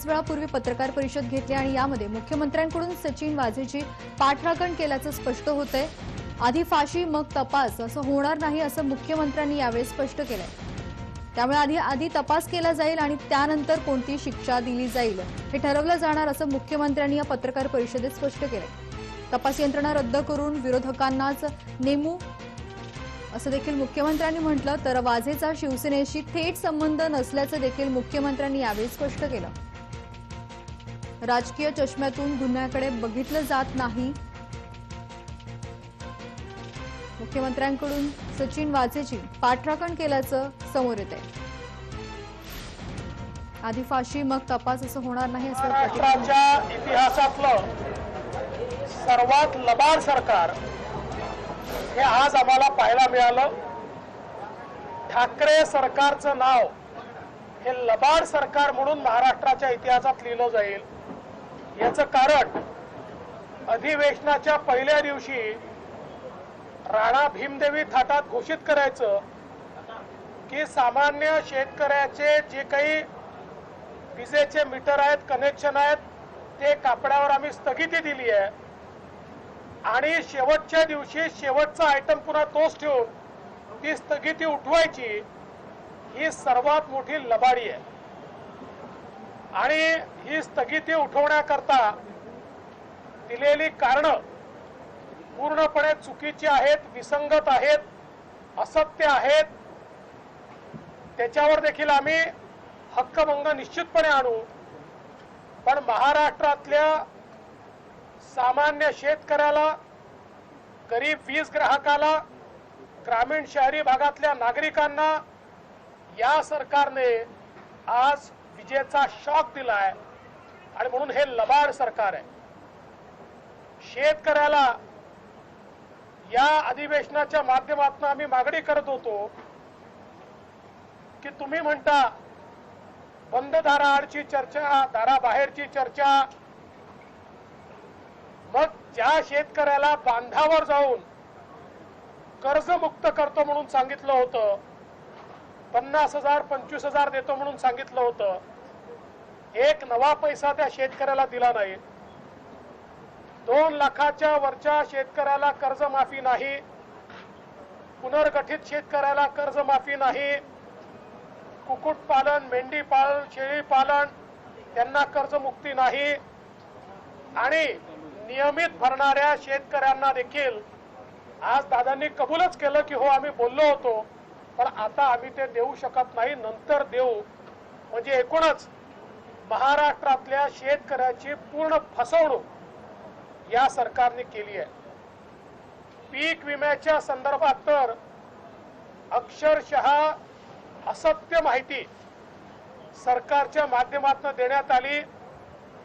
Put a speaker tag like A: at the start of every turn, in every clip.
A: वेळापूर्वी पत्रकार परिषद घेतली आणि यामध्ये मुख्यमंत्र्यांकडून सचिन वाझेची पाठराखण केल्याचं स्पष्ट होतंय। आधी फाशी मग तपास असं होणार नाही असं मुख्यमंत्र्यांनी यावेळी स्पष्ट केलंय। त्यामुळे आधी तपास केला जाईल आणि त्यानंतर कोणती शिक्षा दिली जाईल हे ठरवलं जाणार असं मुख्यमंत्र्यांनी या पत्रकार परिषदेत स्पष्ट केलंय। तपास यंत्रणा रद्द करून विरोधकांनाच नेमू असं देखील मुख्यमंत्र्यांनी म्हटलं, तर वाझेचा शिवसेनेशी थेट संबंध नसल्याचं देखील मुख्यमंत्र्यांनी यावेळी स्पष्ट केलं। राजकीय चष्म्यातून गुन्ह्याकडे बघितलं जात नाही। मुख्यमंत्र्यांकडून सचिन वाझेची पाठराखण केल्याचं समोर येतंय। आधी फाशी मग तपास असं होणार नाही असं
B: महाराष्ट्राच्या इतिहासातलं सर्वात लबाड सरकार हे आज आम्हाला पाहायला मिळालं। ठाकरे सरकारचं नाव हे लबाड सरकार म्हणून महाराष्ट्राच्या इतिहासात लिहिलं जाईल। याचं कारण अधिवेशनाच्या पहिल्या दिवशी राणा भीमदेवी थाटात घोषित करायचं की सामान्य शेतकऱ्याचे जे काही विजेचे मीटर आहेत, कनेक्शन आहेत, ते कापण्यावर आम्ही स्थगिती दिली आहे आणि शेवटच्या दिवशी शेवटचा आयटम पुन्हा तोच ठेवून ती स्थगिती उठवायची, ही सर्वात मोठी लबाडी आहे। आणि ही स्थगिती उठवण्याकरता दिलेली कारणं पूर्णपणे चुकीची आहेत, विसंगत आहेत, असत्य आहेत। त्याच्यावर देखील आम्ही हक्कभंग निश्चितपणे आणू। पण महाराष्ट्रातल्या सामान्य शेतकऱ्याला, गरीब वीज ग्राहकाला, ग्रामीण शहरी भागातल्या नागरिकांना या सरकारने आज विजेचा शॉक दिलाय आणि म्हणून हे लबाड सरकार आहे। शेतकऱ्याला या अधिवेशनाच्या माध्यमातून आम्ही मागणी करत होतो की तुम्ही म्हणता बंद दाराआडची चर्चा, दाराबाहेरची चर्चा, मग ज्या शेतकऱ्याला बांधावर जाऊन कर्जमुक्त करतो म्हणून सांगितलं होतं, 50,000 25,000 देतो म्हणून सांगितलं होतं, एक नवा पैसा त्या शेतकऱ्याला दिला नाही। 2 लाखाच्या वरच्या शेतकऱ्याला कर्जमाफी नाही, पुनर्गठित शेतकऱ्याला कर्जमाफी नाही, कुक्कुटपालन, मेंढीपालन, शेळीपालन त्यांना कर्जमुक्ती नाही आणि नियमित भरणाऱ्या शेतकऱ्यांना देखील आज दादांनी कबूलच केलं की हो आम्ही बोललो होतो पण आता आम्ही ते देऊ शकत नाही, नंतर देऊ। म्हणजे एकूणच महाराष्ट्रातल्या शेतकऱ्याची पूर्ण फसवणूक या सरकारने केली आहे। पीक विम्याच्या संदर्भात तर अक्षरशः असत्य माहिती सरकारच्या माध्यमातून देण्यात आली,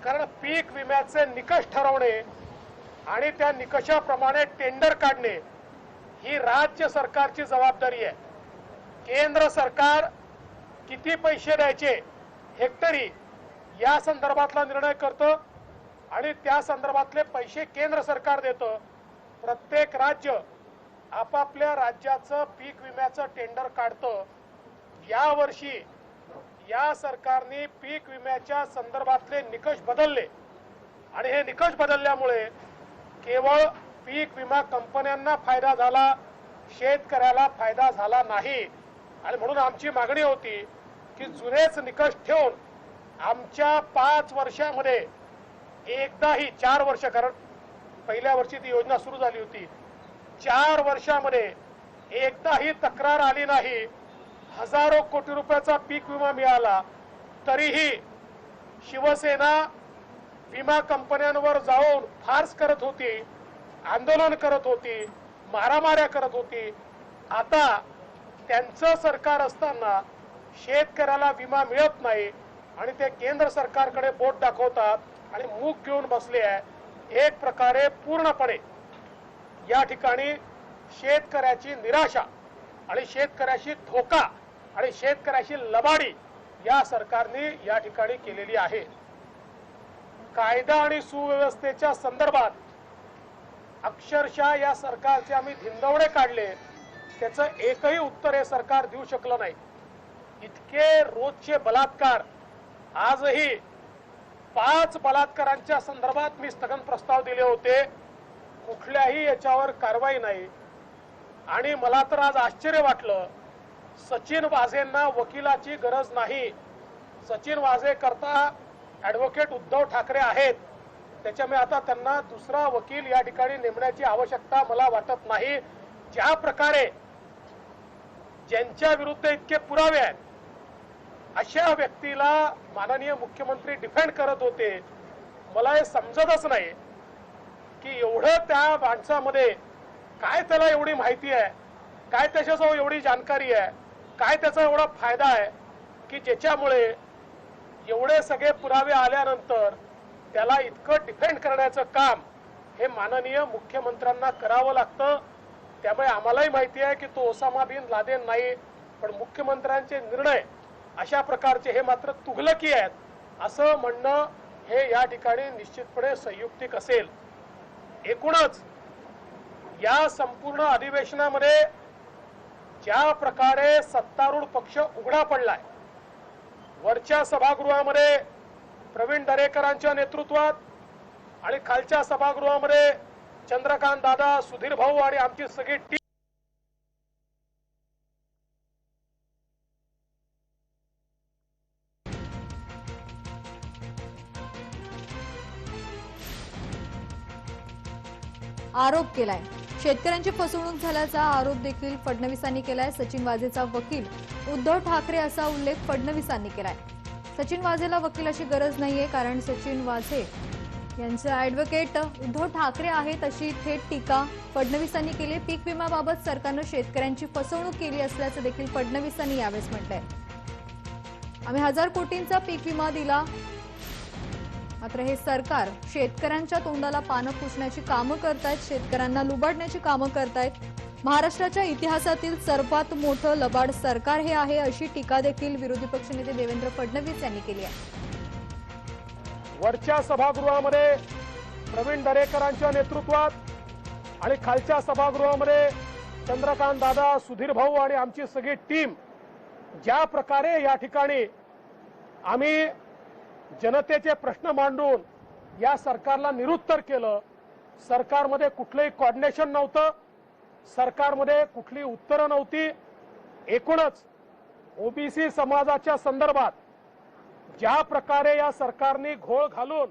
B: कारण पीक विम्याचे निकष ठरवणे आणि त्या निकषाप्रमाणे टेंडर काढणे ही राज्य सरकारची जबाबदारी आहे। केंद्र सरकार किती पैसे द्यायचे हेक्टरी या संदर्भातला निर्णय करतं आणि त्या संदर्भातले पैसे केंद्र सरकार देतं। प्रत्येक राज्य आपापल्या राज्याचं पीक विम्याचं टेंडर काढतं। या वर्षी या सरकारने पीक विम्याच्या संदर्भातले निकष बदलले आणि हे निकष बदलल्यामुळे केवळ पीक विमा कंपन्यांना फायदा झाला, शेतकऱ्याला फायदा झाला नाही। आणि म्हणून आमची मागणी होती की जुनेच निकष ठेवून आमच्या 5 वर्षामध्ये एकदाही 4 वर्ष, कारण पहिल्या वर्षी ती योजना सुरू झाली होती, 4 वर्षामध्ये एकदाही तक्रार आली नाही। हजारो कोटी रुपयाचा पीक विमा मिळाला तरीही शिवसेना विमा कंपन्यांवर जाऊन फार्स करत होती, आंदोलन करत होती, मारामाऱ्या करत होती। आता त्यांचं सरकार असताना शेतकऱ्याला विमा मिळत नाही आणि ते केंद्र सरकारकडे बोट दाखवतात आणि मूग घेऊन बसले आहे। एक प्रकारे पूर्णपणे या ठिकाणी शेतकऱ्याची निराशा आणि शेतकऱ्याशी धोका आणि शेतकऱ्याची लबाडी या सरकारने या ठिकाणी केलेली आहे। कायदा आणि सुव्यवस्थेच्या संदर्भात अक्षरशः या सरकारचे आम्ही धिंदवडे काढले, त्याचं एकही उत्तर हे सरकार देऊ शकलं नाही। इतके रोजचे बलात्कार आजही 5 बलात्कारांच्या संदर्भात मी स्थगन प्रस्ताव दिले होते, कुठल्याही याच्यावर कारवाई नाही। आणि मला तर आज आश्चर्य वाटलं, सचिन वाझेंना वकिलाची गरज नाही, सचिन वाझे करता ॲडव्होकेट उद्धव ठाकरे आहेत, त्याच्यामुळे आता त्यांना दुसरा वकील या ठिकाणी नेमण्याची आवश्यकता मला वाटत नाही। ज्या प्रकारे ज्यांच्या विरुद्ध इतके पुरावे आहेत अशा व्यक्तीला माननीय मुख्यमंत्री डिफेंड करत होते, मला हे समजतच नाही की एवढं त्या माणसामध्ये काय त्याला एवढी माहिती आहे, काय त्याच्याजवळ एवढी जानकारी आहे, काय त्याचा एवढा फायदा आहे की ज्याच्यामुळे एवढे सगळे पुरावे आल्यानंतर त्याला इतकं डिफेंड करण्याचं काम हे माननीय मुख्यमंत्र्यांना करावं लागतं। त्यामुळे आम्हालाही माहिती आहे की तो ओसामा बिन लादेन नाही, पण मुख्यमंत्र्यांचे निर्णय अशा प्रकारचे हे मात्र तुघलकी आहेत असं म्हणणं हे या ठिकाणी निश्चितपणे संयुक्तिक असेल। एकूणच या संपूर्ण अधिवेशनामध्ये ज्या प्रकारे सत्तारूढ पक्ष उघडा पडलाय, वरच्या सभागृहामध्ये प्रवीण दरेकरांच्या नेतृत्वात आणि खालच्या सभागृहामध्ये चंद्रकांत दादा, सुधीर भाऊ आणि आमची सगळी टीम
A: आरोप केलाय। शेतकऱ्यांची फसवणूक झाल्याचा आरोप देखील फडणवीसांनी केलाय। सचिन वाझेचा वकील उद्धव ठाकरे असा उल्लेख फडणवीसांनी केलाय। सचिन वाझेला वकिलाची गरज नाहीये, कारण सचिन वाझे यांचे ॲडव्होकेट उद्धव ठाकरे आहेत अशी थेट टीका फडणवीसांनी केली। पीक विम्याबाबत सरकारनं शेतकऱ्यांची फसवणूक केली असल्याचं देखील फडणवीसांनी यावेळेस म्हटलंय। आम्ही 1000 कोटींचा पीक विमा दिला, मात्र हे सरकार शेतकऱ्यांच्या तोंडाला पानं पुसण्याची कामं करतायत, शेतकऱ्यांना लुबाडण्याची कामं करतायत। महाराष्ट्राच्या इतिहासातील सर्वात मोठं लबाड सरकार हे आहे अशी टीका देखील विरोधी पक्षनेते देवेंद्र फडणवीस यांनी केली आहे।
B: वरच्या सभागृहामध्ये प्रवीण दरेकरांच्या नेतृत्वात आणि खालच्या सभागृहामध्ये चंद्रकांत दादा, सुधीर भाऊ आणि आमची सगळी टीम ज्या प्रकारे या ठिकाणी आम्ही जनतेचे प्रश्न मांडून या सरकारला निरुत्तर केलं, सरकारमध्ये कुठलंही कोऑर्डिनेशन नव्हतं, सरकारमध्ये कुठली उत्तरं नव्हती। एकूणच ओबीसी समाजाच्या संदर्भात ज्या प्रकारे या सरकारने घोळ घालून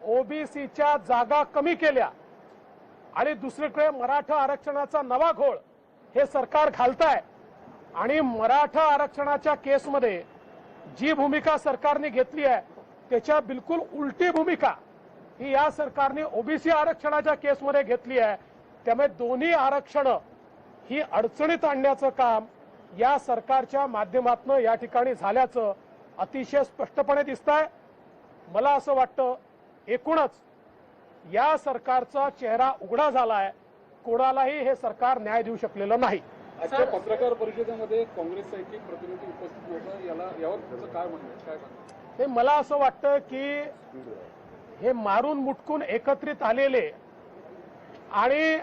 B: ओबीसीच्या जागा कमी केल्या आणि दुसरीकडे मराठा आरक्षणाचा नवा घोळ हे सरकार घालतंय, आणि मराठा आरक्षणाच्या केसमध्ये जी भूमिका सरकारने घेतली आहे त्याच्या बिलकुल उलटी भूमिका ही या सरकारने ओबीसी आरक्षणाच्या केसमध्ये घेतली आहे। त्यामुळे दोन्ही आरक्षण ही अडचणीत आणण्याचं काम या सरकारच्या माध्यमातून या ठिकाणी झाल्याचं अतिशय स्पष्टपणे दिसतंय। मला असं वाटतं एकूणच या सरकारचा चेहरा उघडा झालाय, कोणालाही हे सरकार न्याय देऊ शकलेलं नाही।
C: आजच्या पत्रकार परिषदेमध्ये काँग्रेसचा एक प्रतिनिधी उपस्थित होता, यावर तुमचं काय म्हणणं आहे, काय सांगणार?
B: हे मला असं वाटतं की हे मारून मुटकून एकत्रित आलेले आणि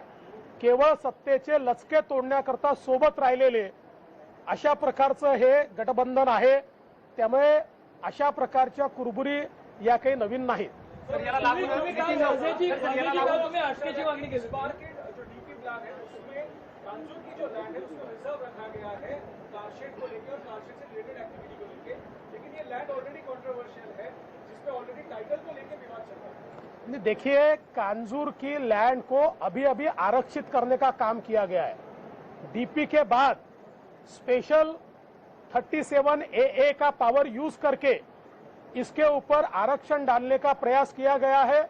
B: केवळ सत्तेचे लचके तोडण्याकरता सोबत राहिलेले अशा प्रकारचं हे गठबंधन आहे। त्यामुळे अशा प्रकारच्या कुरबुरी या काही नवीन नाहीत। देखिए, कांजूर की लैंड को अभी अभी आरक्षित करने का काम किया गया है। डीपी के बाद स्पेशल 37AA का पावर यूज करके इसके ऊपर आरक्षण डालने का प्रयास किया गया है,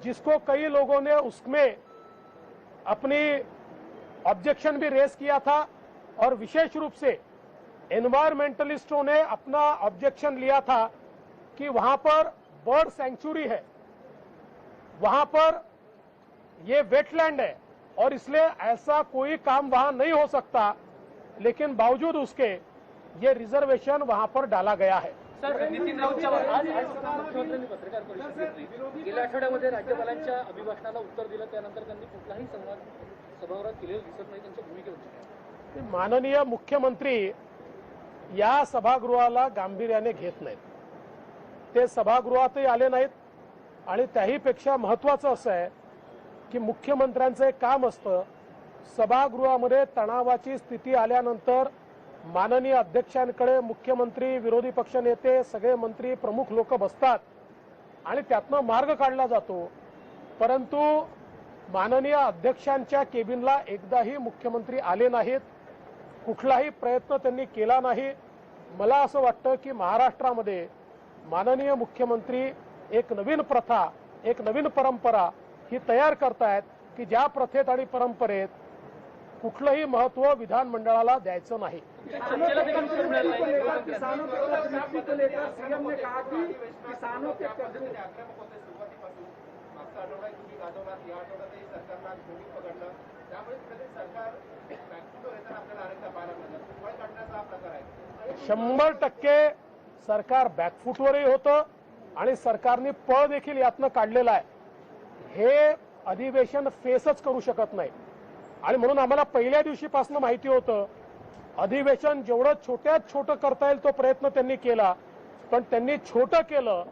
B: जिसको कई लोगों ने उसमें अपनी ऑब्जेक्शन भी रेज किया था, और विशेष रूप से एनवायरमेंटलिस्टों ने अपना ऑब्जेक्शन लिया था कि वहां पर बर्ड सेंचुरी है, वहां पर ये वेटलैंड है और इसलिए ऐसा कोई काम वहां नहीं हो सकता, लेकिन बावजूद उसके ये रिजर्वेशन वहां पर डाला गया है।
D: नितीन राऊतच्या आज मुख्यमंत्र्यांनी पत्रकार परिषद घेतली। गेल्या आठवड्यामध्ये राज्यपालांच्या अभिभाषणाला उत्तर दिलं, त्यानंतर त्यांनी कुठलाही संवाद सभागृहात केलेला दिसत नाही, त्यांच्या भूमिकेवर
B: माननीय मुख्यमंत्री या सभागृहाला गांभीर्याने घेत नाहीत। ते सभागृहातही आले नाहीत. आणि त्याहीपेक्षा महत्त्वाचं असं आहे की मुख्यमंत्र्यांचं एक काम असतं, सभागृहामध्ये तणावाची स्थिती आल्यानंतर माननीय अध्यक्षांकडे मुख्यमंत्री, विरोधी पक्षनेते, सगळे मंत्री, प्रमुख लोक बसतात आणि त्यातनं मार्ग काढला जातो. परंतु माननीय अध्यक्षांच्या केबिनला एकदाही मुख्यमंत्री आले नाहीत, कुठलाही प्रयत्न त्यांनी केला नाही. मला असं वाटतं की महाराष्ट्रामध्ये माननीय मुख्यमंत्री एक नवीन प्रथा, एक नवीन परंपरा ही तयार करतायत की ज्या प्रथेत आणि परंपरेत कुठलंही महत्व विधानमंडळाला द्यायचं नाही.
C: किसानों के कर्ज मुक्ति को लेकर सीएम ने कहा कि किसानों के कर्ज
B: शंभर टक्के सरकार बॅकफुटवरही होतं आणि सरकारने पळ देखील यातनं काढलेला आहे. हे अधिवेशन फेसच करू शकत नाही आणि म्हणून आम्हाला पहिल्या दिवशीपासून माहिती होतं अधिवेशन जेवढं छोट्यात छोटं करता येईल तो प्रयत्न त्यांनी केला. पण त्यांनी छोटं केलं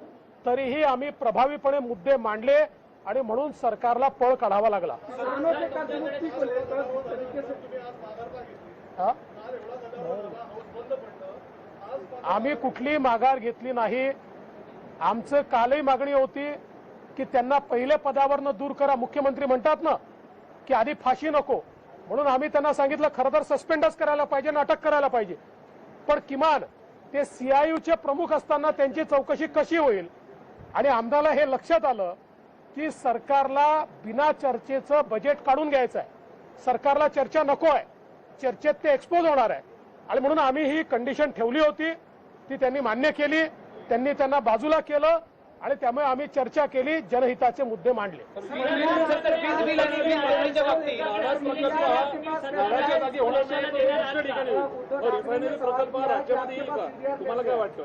B: तरीही आम्ही प्रभावीपणे मुद्दे मांडले आणि म्हणून सरकारला पळ काढावा लागला.
C: किसानों के कर्ज मुक्ति को लेकर जिस तरीके से
B: हा? आम्ही कुठलीही माघार घेतली नाही. आमचं कालही मागणी होती की त्यांना पहिले पदावरनं दूर करा. मुख्यमंत्री म्हणतात ना की आधी फाशी नको, म्हणून आम्ही त्यांना सांगितलं खरं तर सस्पेंडच करायला पाहिजे, अटक करायला पाहिजे. पण किमान ते CIUचे प्रमुख असताना त्यांची चौकशी कशी होईल. आणि आम्हाला हे लक्षात आलं की सरकारला बिना चर्चेचं बजेट काढून घ्यायचं आहे. सरकारला चर्चा नको आहे, चर्चेत ते एक्सपोज होणार आहे. आणि म्हणून आम्ही ही कंडिशन ठेवली होती, ती त्यांनी मान्य केली. त्यांनी त्यांना बाजूला केलं आणि त्यामुळे आम्ही चर्चा केली, जनहिताचे मुद्दे मांडले.
C: रिफायनरी प्रकल्प राज्यामध्ये येईल का, तुम्हाला काय वाटतं?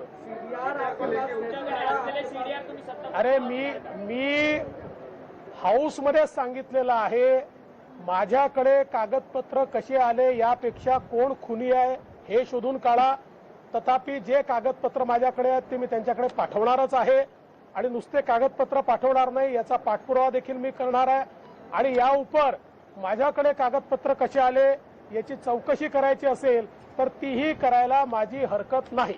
B: अरे मी हाऊसमध्ये सांगितलेलं आहे, माझ्याकडे कागदपत्र कसे आले यापेक्षा कोण खुनी आहे हे शोधून काढा. तथापि जे कागदपत्र माझ्याकडे आहेत ते मी त्यांच्याकडे पाठवणारच आहे आणि नुसते कागदपत्र पाठवणार नाही, याचा पाठपुरावा देखील मी करणार आहे. आणि या उपर माझ्याकडे कागदपत्र कसे आले याची चौकशी करायची असेल तर तीही करायला माझी हरकत नाही.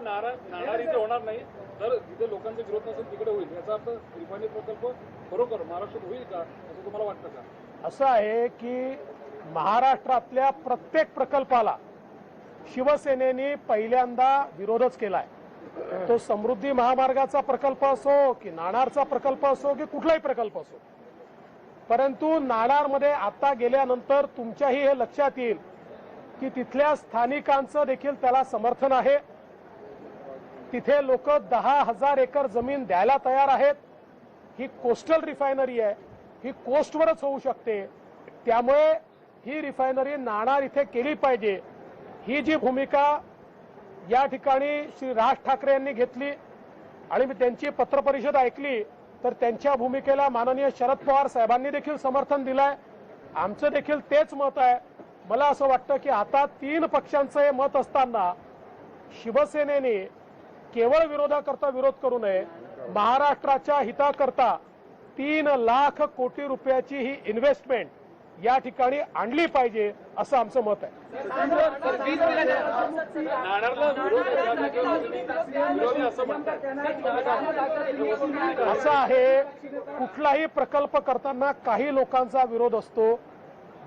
C: नाणार इथे होणार नाही, तर जिथे लोकांचा विरोध नसेल तिकडे होईल. याचा अर्थ रिफायनरी प्रकल्प खरोखर महाराष्ट्रात होईल का, असं तुम्हाला वाटतं का?
B: असं आहे की महाराष्ट्रातल्या प्रत्येक प्रकल्पाला शिवसेनेने पहिल्यांदा विरोधच केलाय. तो समृद्धी महामार्गाचा प्रकल्प असो की नाणारचा प्रकल्प असो की कुठलाही प्रकल्प असो. परंतु नाणारमध्ये आता गेल्यानंतर तुमच्याही हे लक्षात येईल की तिथल्या स्थानिकांचं देखील त्याला समर्थन आहे. तिथे लोक 10,000 एकर जमीन द्यायला तयार आहेत. ही कोस्टल रिफायनरी आहे, ही कोस्टवरच होऊ शकते. त्यामुळे ही रिफायनरी नाणार इथे केली पाहिजे, ही जी भूमिका या ठिकाणी श्री राज ठाकरे यांनी घेतली आणि मी त्यांची पत्रपरिषद ऐकली तर त्यांच्या भूमिकेला माननीय शरद पवार साहेबांनी देखील समर्थन दिलंय. आमचं देखील तेच मत आहे. मला असं वाटतं की आता 3 पक्षांचं हे मत असताना शिवसेनेने केवळ विरोधाकरता विरोध करू नये, महाराष्ट्राच्या हिताकरता 3 लाख कोटी रुपयाची ही इन्व्हेस्टमेंट या ठिकाणी आणली पाहिजे असं आमचं मत आहे. असं आहे, कुठलाही प्रकल्प करताना काही लोकांचा विरोध असतो.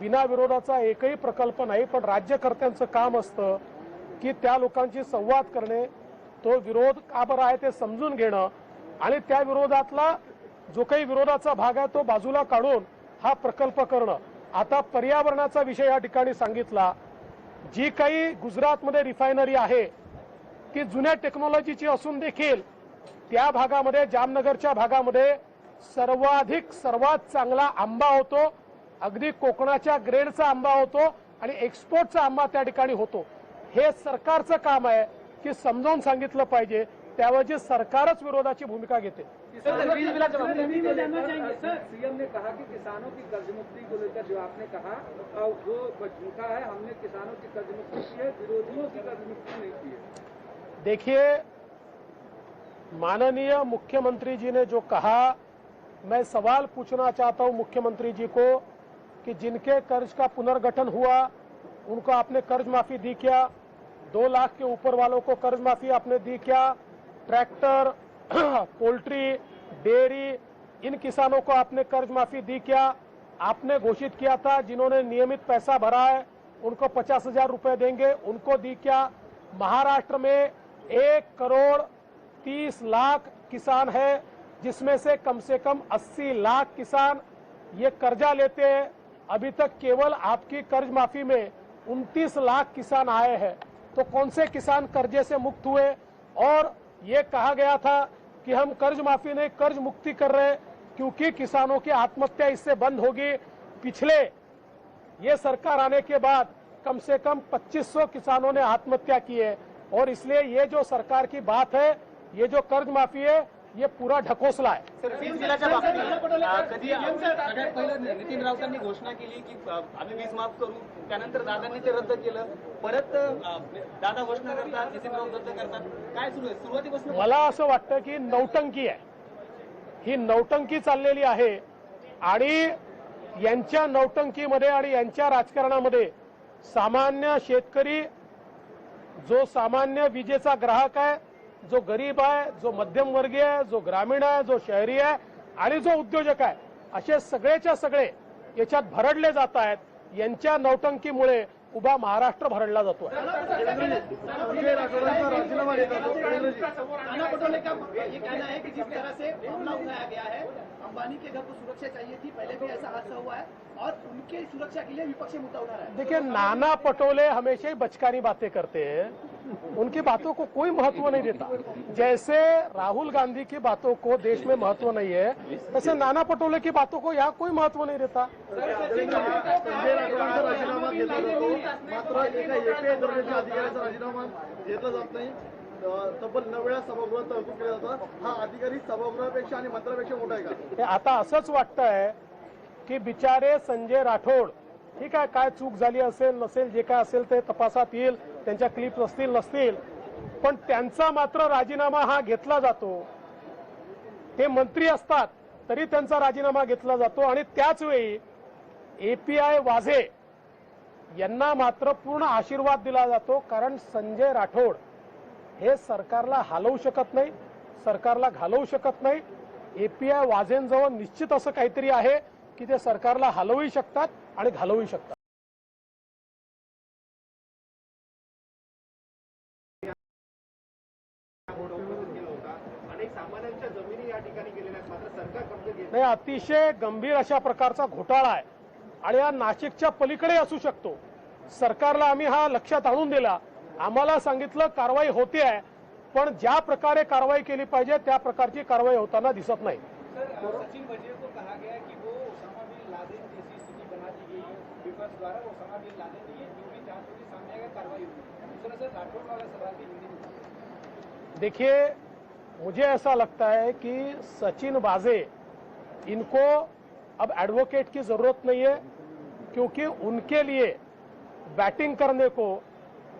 B: बिना विरोधाचा एकही प्रकल्प नाही. पण राज्यकर्त्यांचं काम असतं की त्या लोकांशी संवाद करणे, तो विरोध का बरं आहे ते समजून घेणं आणि त्या विरोधातला जो काही विरोधाचा भाग आहे तो बाजूला काढून हा प्रकल्प करणं. आता पर्यावरणाचा विषय या ठिकाणी सांगितला. जी काही गुजरातमध्ये रिफायनरी आहे ती जुन्या टेक्नॉलॉजीची असून देखील त्या भागामध्ये, जामनगरच्या भागामध्ये सर्वात चांगला आंबा होतो. अगदी कोकणाच्या ग्रेडचा आंबा होतो आणि एक्सपोर्टचा आंबा त्या ठिकाणी होतो. हे सरकारचं काम आहे की समजावून सांगितलं पाहिजे, त्याऐवजी सरकारच विरोधाची भूमिका घेते.
C: सीएम ने कहा कि किसानों की कर्ज मुक्ति को लेकर जो आपने कहा वो झूठा है, हमने किसानों की कर्ज मुक्ति की है, विरोधियों की कर्ज मुक्ति नहीं की है.
B: देखिए, माननीय मुख्यमंत्री जी ने जो कहा, मैं सवाल पूछना चाहता हूं मुख्यमंत्री जी को कि जिनके कर्ज का पुनर्गठन हुआ उनको आपने कर्ज माफी दी क्या? 2 लाख के ऊपर वालों को कर्ज माफी आपने दी क्या? ट्रैक्टर, पोल्ट्री, डेयरी, इन किसानों को आपने कर्ज माफी दी क्या? आपने घोषित किया था जिन्होंने नियमित पैसा भरा है उनको 50,000 रुपए देंगे, उनको दी क्या? महाराष्ट्र में 1,30,00,000 किसान है, जिसमें से कम 80 लाख किसान ये कर्जा लेते हैं। अभी तक केवल आपकी कर्ज माफी में 29 लाख किसान आए हैं। तो कौन से किसान कर्जे से मुक्त हुए? और ये कहा गया था कि हम कर्ज माफी नहीं कर्ज मुक्ति कर रहे हैं क्योंकि किसानों की आत्महत्या इससे बंद होगी। पिछले ये सरकार आने के बाद कम से कम 2500 किसानों ने आत्महत्या की है और इसलिए ये जो सरकार की बात है, ये जो कर्ज माफी है, ये पूरा ढकोसला आहे.
E: वीज बिलाच्या बाबतीत कधी सगळ्यात पहिलं नितीन राऊतांनी घोषणा केली की आम्ही वीज माफ करू, त्यानंतर दादांनी ते रद्द केलं, परत दादा घोषणा करतात, नितीन राऊत रद्द करतात. काय सुरू आहे सुरुवातीपासून?
B: मला असं वाटतं की नौटंकी आहे, ही नौटंकी चाललेली आहे आणि यांच्या नौटंकीमध्ये आणि यांच्या राजकारणामध्ये सामान्य शेतकरी, जो सामान्य विजेचा ग्राहक आहे, जो गरीब आहे, जो मध्यमवर्गीय आहे, जो ग्रामीण आहे, जो शहरी आहे आणि जो उद्योजक आहे, असे सगळेच्या सगळे याच्यात भरडले जात आहेत. यांच्या नौटंकीमुळे उभा महाराष्ट्र भरडला जातो.
F: अंबानी के घर को सुरक्षा चाहिए थी, पहले भी ऐसा हादसा हुआ है और उनके सुरक्षा के लिए विपक्ष मुद्दा उठा रहा है.
B: देखिए, नाना पटोले हमेशा ही बचकानी बातें करते हैं, उनकी बातों को कोई महत्व नहीं देता. जैसे राहुल गांधी की बातों को देश में महत्व नहीं है, वैसे नाना पटोले की बातों को यहाँ कोई महत्व नहीं देता.
G: राजीनामा घेतला जातो, मात्र एका एपीआय दर्जाच्या अधिकाऱ्याचा राजीनामा घेतला जात नाही. तब्बल 9 वेळा सभागृहात तहकूब केला जातो. हा अधिकारी सभागृहापेक्षा आणि मंत्र्यापेक्षा मोठा आहे का?
B: हे आता असंच वाटतंय की बिचारे संजय राठोड, ठीक आहे, काय चूक झाली असेल नसेल, जे काय असेल ते तपासात येईल, त्यांच्या क्लिप्स असतील नसतील, पण त्यांचा मात्र राजीनामा हा घेतला जातो. ते मंत्री असतात तरी त्यांचा राजीनामा घेतला जातो आणि त्याच वेळी एपीआय वाझे यांना मात्र पूर्ण आशीर्वाद दिला जातो. कारण संजय राठोड हे सरकारला हलवू शकत नाही, सरकारला घालवू शकत नाही. एपीआय वाझेंजवळ निश्चित असं काहीतरी आहे की ते सरकारला हलवू शकतात आणि घालवू शकतात. नाही, अतिशय गंभीर अशा प्रकारचा घोटाळा आहे आणि हा नाशिकच्या पलीकडे असू शकतो. सरकारला आम्ही हा लक्षात आणून दिला, आम्हाला सांगितलं कारवाई होते आहे, पण ज्या प्रकारे कारवाई केली पाहिजे त्या प्रकारची कारवाई होताना दिसत नाही.
F: सचिन वजीर को कहा गया कि वो ओसामा बिन लादेन जैसी स्थिति बना दी गई है विपक्ष द्वारा. ओसामा बिन लादेन की जो भी जांच होगी सामने आएगा, कार्रवाई होगी. दूसरा सर, राठौड़ वाला सवाल भी हिंदी में.
B: देखिए, मुझे ऐसा लगता है कि सचिन वाजे इनको अब एडवोकेट की जरूरत नहीं है, क्योंकि उनके लिए बैटिंग करने को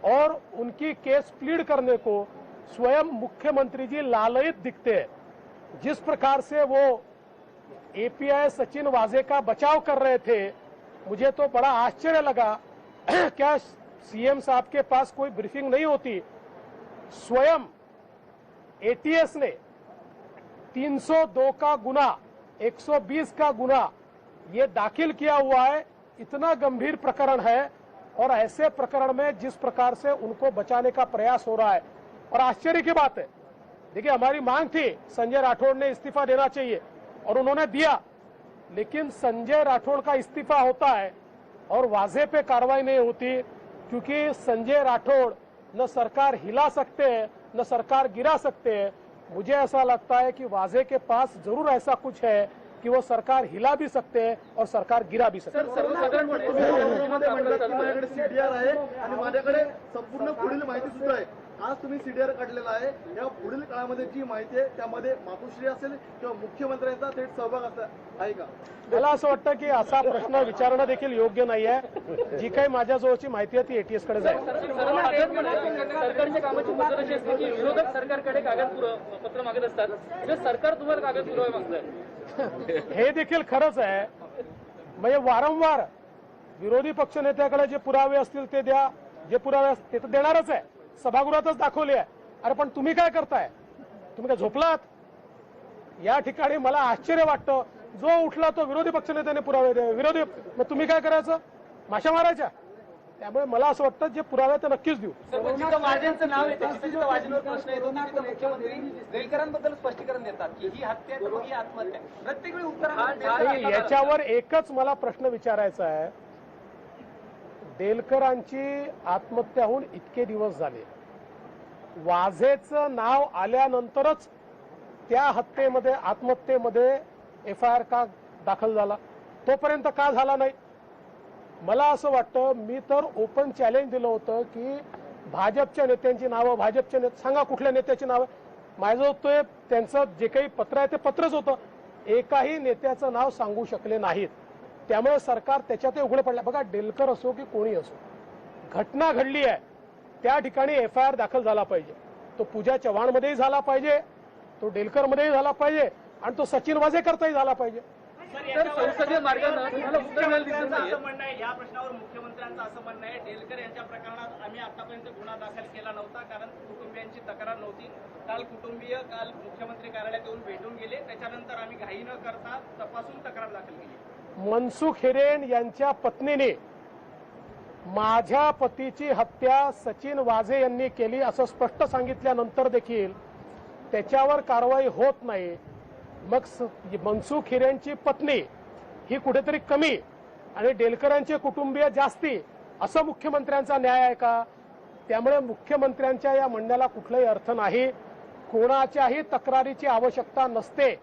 B: और उनकी केस प्लीड करने को स्वयं मुख्यमंत्री जी लालयित दिखते हैं. जिस प्रकार से वो एपीआई सचिन वाजे का बचाव कर रहे थे, मुझे तो बड़ा आश्चर्य लगा. क्या सीएम साहब के पास कोई ब्रीफिंग नहीं होती? स्वयं एटीएस ने 302 का गुना, 120 का गुना ये दाखिल किया हुआ है. इतना गंभीर प्रकरण है और ऐसे प्रकरण में जिस प्रकार से उनको बचाने का प्रयास हो रहा है, और आश्चर्य की बात है, देखिए, हमारी मांग थी संजय राठौड़ ने इस्तीफा देना चाहिए और उन्होंने दिया, लेकिन संजय राठौड़ का इस्तीफा होता है और वाजे पे कार्रवाई नहीं होती, क्योंकि संजय राठौड़ न सरकार हिला सकते हैं न सरकार गिरा सकते हैं. मुझे ऐसा लगता है कि वाजे के पास जरूर ऐसा कुछ है कि वो सरकार हिला भी सकते हैं और सरकार गिरा भी सकते हैं.
G: माझ्याकडे सीडीआर आहे आणि माझ्याकडे संपूर्ण पुढील माहिती सुद्धा आहे. आज तुम्ही सीडीआर काढलेला आहे, या पुढील काळामध्ये जी माहिती आहे त्यामध्ये मातोश्री असेल किंवा मुख्यमंत्र्यांचा थेट सहभाग आहे का?
B: मला असं वाटतं की असा प्रश्न विचारणं देखील योग्य नाही आहे. जी काही माझ्याजवळची माहिती आहे ती ATS कडे जाईल.
D: सरकारच्या कामाची पद्धत अशी असते की विरोधक सरकारकडे पत्र मागत असतात, जे सरकार तुम्हाला कागद पुरावे मागतंय.
B: हे देखील खरंच आहे. म्हणजे वारंवार विरोधी पक्षनेत्याकडे जे पुरावे असतील ते द्या, जे पुरावे असतील ते तर देणारच आहे. सभागृहातच दाखवले आहे. अरे पण तुम्ही काय करताय? तुम्ही काय झोपलात? या ठिकाणी मला आश्चर्य वाटतं, जो उठला तो विरोधी पक्षनेत्याने पुरावे द्या. मग तुम्ही काय करायचं? माशा मारायच्या? त्यामुळे मला असं वाटतं जे पुरावे ते नक्कीच देऊ.
E: जिथं वाजेंचं नाव येतं जिथं वाजेंवर प्रश्न येतो तिथं मुख्यमंत्री देलकरांबद्दल स्पष्टीकरण देतात की ही हत्या तर मग ही आत्महत्या. प्रत्येक वेळी उत्तर
B: याच्यावर एकच मला प्रश्न विचारायचा आहे. देलकरांची आत्महत्या होऊन इतके दिवस झाले, वाझेचं नाव आल्यानंतरच त्या हत्येमध्ये आत्महत्येमध्ये FIR का दाखल झाला? तोपर्यंत का झाला नाही? मला असं वाटतं, मी तर ओपन चॅलेंज दिलं होतं की भाजपच्या नेत्यांची नावं, भाजपच्या सांगा कुठल्या नेत्याची नावं. माझं ते त्यांचं जे काही पत्र आहे ते पत्रच होतं. एकाही नेत्याचं नाव सांगू शकले नाहीत. त्यामुळे सरकार त्याच्यात उघडं पडलं. बघा, डेलकर असो की कोणी असो, घटना घडली आहे त्या ठिकाणी FIR दाखल झाला पाहिजे. तो पूजा चव्हाणमध्येही झाला पाहिजे, तो डेलकरमध्येही झाला पाहिजे आणि तो सचिन वाझेकरचाही झाला पाहिजे.
D: तर संसदीय मार्गानं तुम्हाला उत्तर मिळालं दिसत नाहीये.
E: असं म्हणणं आहे, या प्रश्नावर मुख्यमंत्र्यांचं असं म्हणणं आहे, डेलकर यांच्या प्रकरणात आम्ही आतापर्यंत गुन्हा दाखल केला नव्हता कारण कुटुंबियांची तक्रार नव्हती. काल काल मुख्यमंत्री कार्यालयात येऊन भेटून गेले, त्याच्यानंतर आम्ही घाई न करता तपासून तक्रार दाखल केली.
B: मनसुख हिरेन यांच्या पत्नीने माझ्या पतीची हत्या सचिन वाझे यांनी केली असं स्पष्ट सांगितल्यानंतर देखील त्याच्यावर कारवाई होत नाही. मग मनसुख हिरेनची पत्नी ही कुठेतरी कमी आणि डेलकरांचे कुटुंबीय जास्ती, असं मुख्यमंत्र्यांचा न्याय आहे का? त्यामुळे मुख्यमंत्र्यांच्या या म्हणण्याला कुठलाही अर्थ नाही. कोणाच्याही तक्रारीची आवश्यकता नसते.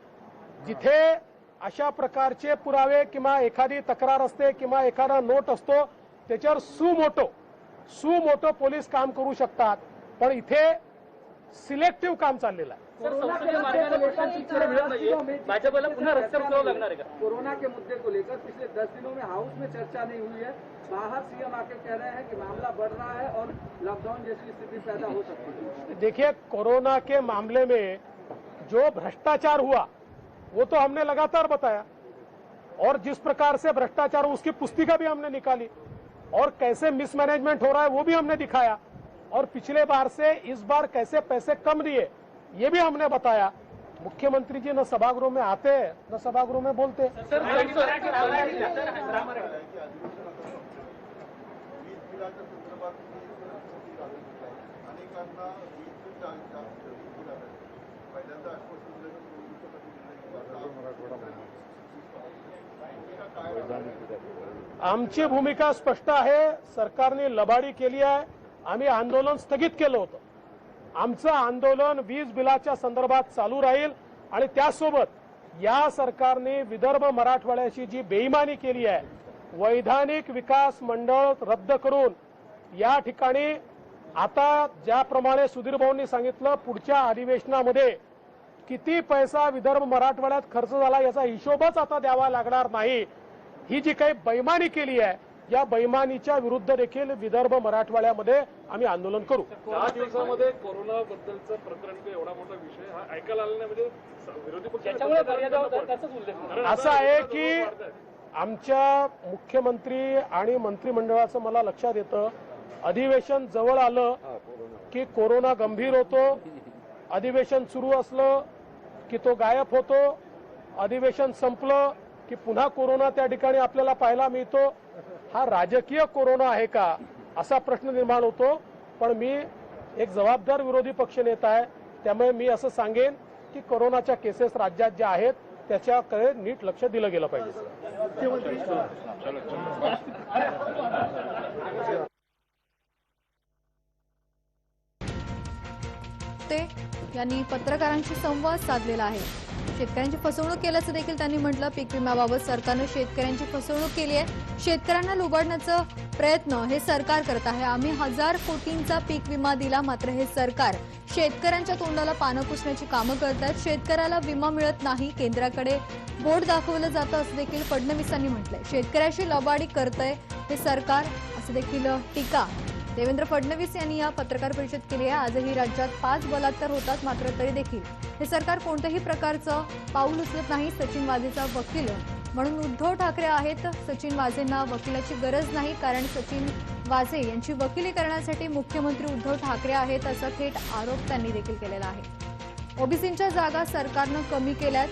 B: जिथे अशा प्रकारचे पुरावे किंवा एखादी तक्रार असते किंवा एखादा नोट असतो त्याच्यावर सुमोटो पोलीस काम करू शकतात. पण इथे सिलेक्टिव्ह काम चाललेलं आहे.
D: सर, संसदीय मार्गाने लोकांची उत्तरं मिळत नाहीये. भाजपला पुन्हा रस्त्यावर उतरावं लागणार आहे का?
F: कोरोना के मुद्दे को लेकर पिछले 10 दिनों में हाउस में चर्चा नहीं हुई है. बाहर सीएम आके कह रहे हैं कि मामला बढ़ रहा है और लॉकडाउन जैसी स्थिति पैदा हो सकती है.
B: देखिए, कोरोना के मामले में जो भ्रष्टाचार हुआ वो तो हमने लगातार बताया और जिस प्रकार से भ्रष्टाचार उसकी पुस्तिका भी हमने निकाली और कैसे मिसमैनेजमेंट हो रहा है वो भी हमने दिखाया और पिछले बार से इस बार कैसे पैसे कम दिए ये भी हमने बताया. मुख्यमंत्री जी न सभागृह में आते न सभागृह में बोलते. आमची भूमिका स्पष्ट आहे. सरकारने लबाडी केली आहे. आम्ही आंदोलन स्थगित केलं होतं. आमचं आंदोलन वीज बिलाच्या संदर्भात चालू राहील आणि त्यासोबत या सरकारने विदर्भ मराठवाड्याची जी बेईमानी केली आहे, वैधानिक विकास मंडळ रद्द करून या ठिकाणी आता ज्याप्रमाणे सुधीर भाऊंनी सांगितलं, पुढच्या अधिवेशनामध्ये किती पैसा विदर्भ मराठवाड्यात खर्च झाला याचा हिशोबच आता द्यावा लागणार नाही. ही जी काही बेईमानी केली आहे या बेईमानीच्या विरुद्ध देखील विदर्भ मराठवाड्यामध्ये आम्ही आंदोलन करू.
C: 10 दिवसामध्ये कोरोना बद्दलचं प्रकरण एवढा मोठा विषय हा ऐकायला आला नाही. म्हणजे विरोधी पक्ष
D: त्याच्यामुळे मर्यादा होतात त्याचाच उल्लेख.
B: असं आहे की आमच्या मुख्यमंत्री आणि मंत्रिमंडळाचं मला लक्षात येतं, अधिवेशन जवळ आलं की कोरोना गंभीर होतो, अधिवेशन सुरू असलं की तो गायब होतो, अधिवेशन संपलं की पुन्हा कोरोना त्या ठिकाणी आपल्याला पाहायला मिळतो. हा राजकीय कोरोना आहे का असा प्रश्न निर्माण होतो. पण मी एक जबाबदार विरोधी पक्षनेता आहे, त्यामुळे मी असं सांगेन की कोरोनाच्या केसेस राज्यात ज्या आहेत त्याच्याकडे नीट लक्ष दिलं गेलं पाहिजे.
A: ते यांनी पत्रकारांशी संवाद साधलेला आहे. शेतकऱ्यांची फसवणूक केल्याचं देखील त्यांनी म्हटलं. पीक विम्याबाबत सरकारनं शेतकऱ्यांची फसवणूक केली आहे. शेतकऱ्यांना लुबाडण्याचा प्रयत्न हे सरकार करत आहे. आम्ही 1000 कोटींचा पीक विमा दिला, मात्र हे सरकार शेतकऱ्यांच्या तोंडाला पानं पुसण्याची कामं करतात. शेतकऱ्याला विमा मिळत नाही, केंद्राकडे बोट दाखवलं जातं असं देखील फडणवीसांनी म्हटलंय. शेतकऱ्याशी लबाडी करतंय हे सरकार असं देखील टीका देवेंद्र फडणवीस यांनी या पत्रकार परिषद केली आहे. आजही राज्यात 5 बलात्कार होतात, मात्र तरी देखील हे सरकार कोणत्याही प्रकारचं पाऊल उचलत नाही. सचिन वाझेचा वकील म्हणून उद्धव ठाकरे आहेत. सचिन वाझेंना वकिलाची गरज नाही, कारण सचिन वाझे यांची वकिली करण्यासाठी मुख्यमंत्री उद्धव ठाकरे आहेत, असा थेट आरोप त्यांनी देखील केलेला आहे. ओबीसींच्या जागा सरकारनं कमी केल्यात,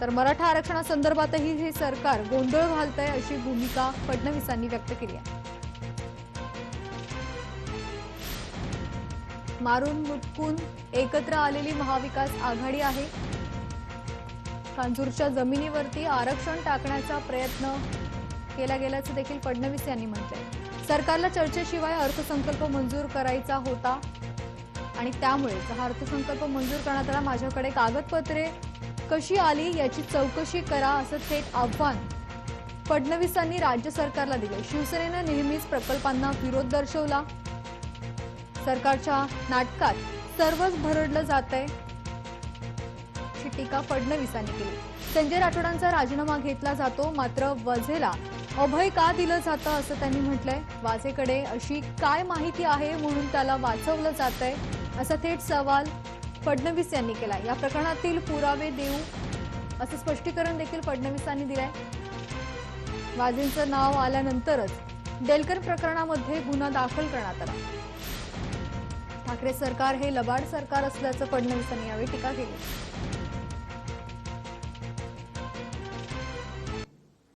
A: तर मराठा आरक्षणासंदर्भातही हे सरकार गोंधळ घालतंय अशी भूमिका फडणवीसांनी व्यक्त केली आहे. मारून मुटकून एकत्र आलेली महाविकास आघाडी आहे. कांजूरच्या जमिनीवरती आरक्षण टाकण्याचा प्रयत्न केला गेल्याचं देखील फडणवीस यांनी म्हटलंय. सरकारला चर्चेशिवाय अर्थसंकल्प मंजूर करायचा होता आणि त्यामुळेच हा अर्थसंकल्प मंजूर करण्यात आला. माझ्याकडे कागदपत्रे कशी आली याची चौकशी करा, असं थेट आव्हान फडणवीसांनी राज्य सरकारला दिले. शिवसेनेनं नेहमीच प्रकल्पांना विरोध दर्शवला. सरकारच्या नाटकात सर्वच भरडलं जातंय अशी टीका फडणवीसांनी केली. संजय राठोडांचा राजीनामा घेतला जातो, मात्र वाझेला अभय का दिलं जातं असं त्यांनी म्हटलंय. वाझेकडे अशी काय माहिती आहे म्हणून त्याला वाचवलं जातंय, असा थेट सवाल फडणवीस यांनी केला. या प्रकरणातील पुरावे देऊ असं स्पष्टीकरण देखील फडणवीसांनी दिलंय. वाझेंचं नाव आल्यानंतरच डेलकर प्रकरणामध्ये गुन्हा दाखल करण्यात आला. ठाकरे सरकार हे लबाड सरकार असल्याचं फडणवीसांनी यावेळी टीका केली.